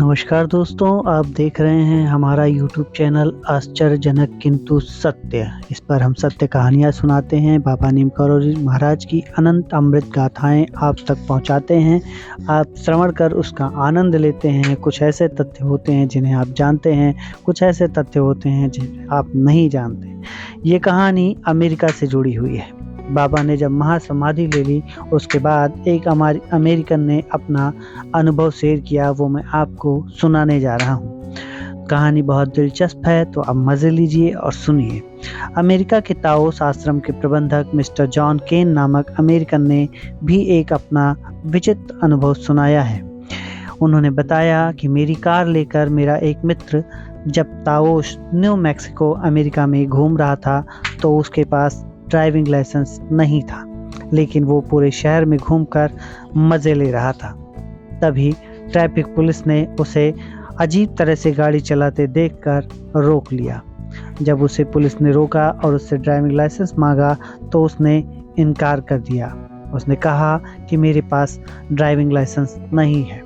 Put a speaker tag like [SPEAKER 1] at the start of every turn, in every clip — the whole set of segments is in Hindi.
[SPEAKER 1] नमस्कार दोस्तों, आप देख रहे हैं हमारा YouTube चैनल आश्चर्यजनक किंतु सत्य। इस पर हम सत्य कहानियाँ सुनाते हैं। बाबा नीम करोली महाराज की अनंत अमृत गाथाएं आप तक पहुंचाते हैं। आप श्रवण कर उसका आनंद लेते हैं। कुछ ऐसे तथ्य होते हैं जिन्हें आप जानते हैं, कुछ ऐसे तथ्य होते हैं जिन्हें आप नहीं जानते। ये कहानी अमेरिका से जुड़ी हुई है। बाबा ने जब महासमाधि ले ली उसके बाद एक अमेरिकन ने अपना अनुभव शेयर किया, वो मैं आपको सुनाने जा रहा हूँ। कहानी बहुत दिलचस्प है, तो अब मज़े लीजिए और सुनिए। अमेरिका के ताओस आश्रम के प्रबंधक मिस्टर जॉन केन नामक अमेरिकन ने भी एक अपना विचित्र अनुभव सुनाया है। उन्होंने बताया कि मेरी कार लेकर मेरा एक मित्र जब ताओस न्यू मैक्सिको अमेरिका में घूम रहा था तो उसके पास ड्राइविंग लाइसेंस नहीं था, लेकिन वो पूरे शहर में घूमकर मज़े ले रहा था। तभी ट्रैफिक पुलिस ने उसे अजीब तरह से गाड़ी चलाते देखकर रोक लिया। जब उसे पुलिस ने रोका और उससे ड्राइविंग लाइसेंस मांगा तो उसने इनकार कर दिया। उसने कहा कि मेरे पास ड्राइविंग लाइसेंस नहीं है।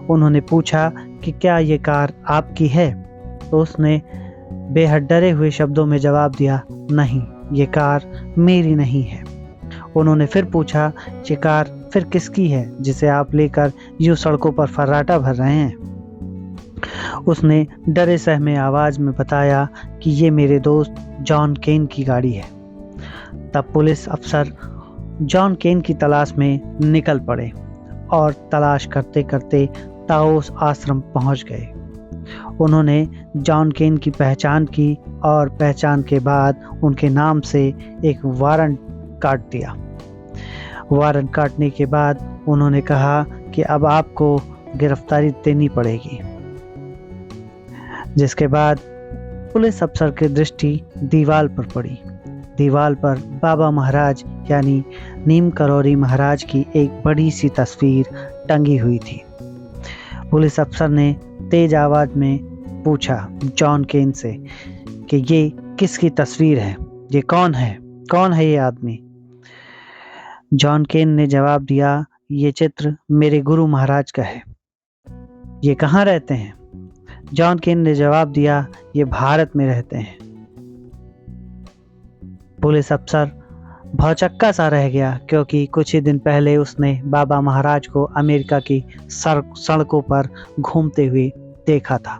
[SPEAKER 1] उन्होंने पूछा कि क्या ये कार आपकी है, तो उसने बेहद डरे हुए शब्दों में जवाब दिया, नहीं, ये कार मेरी नहीं है। उन्होंने फिर पूछा, ये कार फिर किसकी है जिसे आप लेकर यूं सड़कों पर फर्राटा भर रहे हैं? उसने डरे सहमे आवाज में बताया कि ये मेरे दोस्त जॉन केन की गाड़ी है। तब पुलिस अफसर जॉन केन की तलाश में निकल पड़े और तलाश करते करते ताओस आश्रम पहुंच गए। उन्होंने जॉन केन की पहचान की और पहचान के बाद उनके नाम से एक वारंट काट दिया। वारंट काटने के बाद उन्होंने कहा कि अब आपको गिरफ्तारी देनी पड़ेगी। जिसके बाद पुलिस अफसर की दृष्टि दीवार पर पड़ी। दीवार पर बाबा महाराज यानी नीम करोली महाराज की एक बड़ी सी तस्वीर टंगी हुई थी। पुलिस अफसर ने तेज आवाज में पूछा जॉन केन से कि ये किसकी तस्वीर है, ये कौन है ये आदमी? जॉन केन ने जवाब दिया, ये चित्र मेरे गुरु महाराज का है। ये कहाँ रहते हैं? जॉन केन ने जवाब दिया, ये भारत में रहते हैं। पुलिस अफसर भौचक्का सा रह गया, क्योंकि कुछ ही दिन पहले उसने बाबा महाराज को अमेरिका की सड़कों पर घूमते हुए देखा था।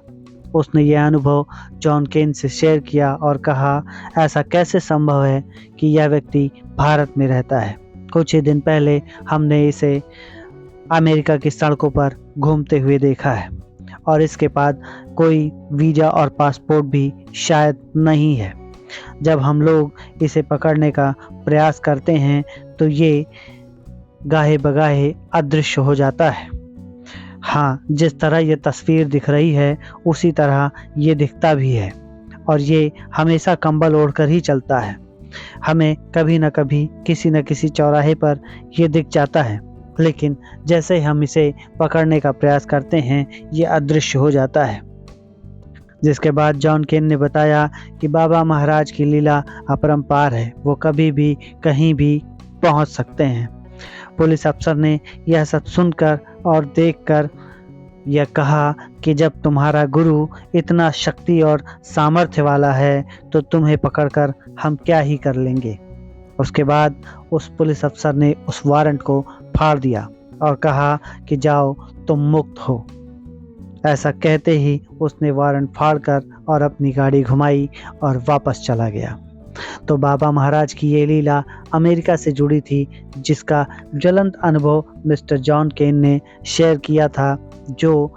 [SPEAKER 1] उसने यह अनुभव जॉन केन से शेयर किया और कहा, ऐसा कैसे संभव है कि यह व्यक्ति भारत में रहता है? कुछ ही दिन पहले हमने इसे अमेरिका की सड़कों पर घूमते हुए देखा है और इसके पास कोई वीज़ा और पासपोर्ट भी शायद नहीं है। जब हम लोग इसे पकड़ने का प्रयास करते हैं तो ये गाहे बगाहे अदृश्य हो जाता है। हाँ, जिस तरह ये तस्वीर दिख रही है उसी तरह ये दिखता भी है और ये हमेशा कंबल ओढ़कर ही चलता है। हमें कभी न कभी किसी न किसी चौराहे पर ये दिख जाता है, लेकिन जैसे ही हम इसे पकड़ने का प्रयास करते हैं ये अदृश्य हो जाता है। जिसके बाद जॉन केन ने बताया कि बाबा महाराज की लीला अपरंपार है, वो कभी भी कहीं भी पहुंच सकते हैं। पुलिस अफसर ने यह सब सुनकर और देखकर यह कहा कि जब तुम्हारा गुरु इतना शक्ति और सामर्थ्य वाला है तो तुम्हें पकड़कर हम क्या ही कर लेंगे। उसके बाद उस पुलिस अफसर ने उस वारंट को फाड़ दिया और कहा कि जाओ, तुम मुक्त हो। ऐसा कहते ही उसने वारंट फाड़कर और अपनी गाड़ी घुमाई और वापस चला गया। तो बाबा महाराज की ये लीला अमेरिका से जुड़ी थी, जिसका ज्वलंत अनुभव मिस्टर जॉन केन ने शेयर किया था, जो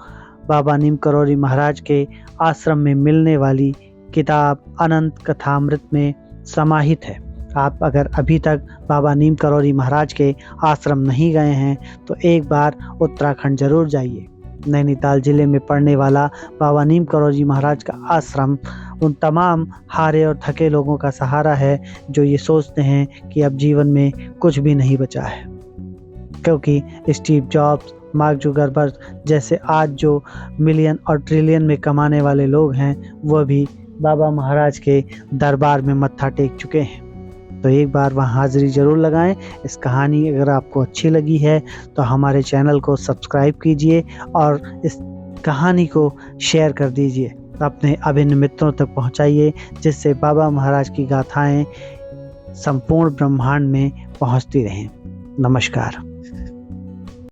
[SPEAKER 1] बाबा नीम करोली महाराज के आश्रम में मिलने वाली किताब अनंत कथामृत में समाहित है। आप अगर अभी तक बाबा नीम करोली महाराज के आश्रम नहीं गए हैं तो एक बार उत्तराखंड जरूर जाइए। नैनीताल जिले में पड़ने वाला बाबा नीम करोली महाराज का आश्रम उन तमाम हारे और थके लोगों का सहारा है जो ये सोचते हैं कि अब जीवन में कुछ भी नहीं बचा है, क्योंकि स्टीव जॉब्स, मार्क जुकरबर्ग जैसे आज जो मिलियन और ट्रिलियन में कमाने वाले लोग हैं वह भी बाबा महाराज के दरबार में मत्था टेक चुके हैं। तो एक बार वहाँ हाजिरी ज़रूर लगाएं। इस कहानी अगर आपको अच्छी लगी है तो हमारे चैनल को सब्सक्राइब कीजिए और इस कहानी को शेयर कर दीजिए, अपने अभिन्न मित्रों तक पहुंचाइए, जिससे बाबा महाराज की गाथाएं संपूर्ण ब्रह्मांड में पहुंचती रहें। नमस्कार।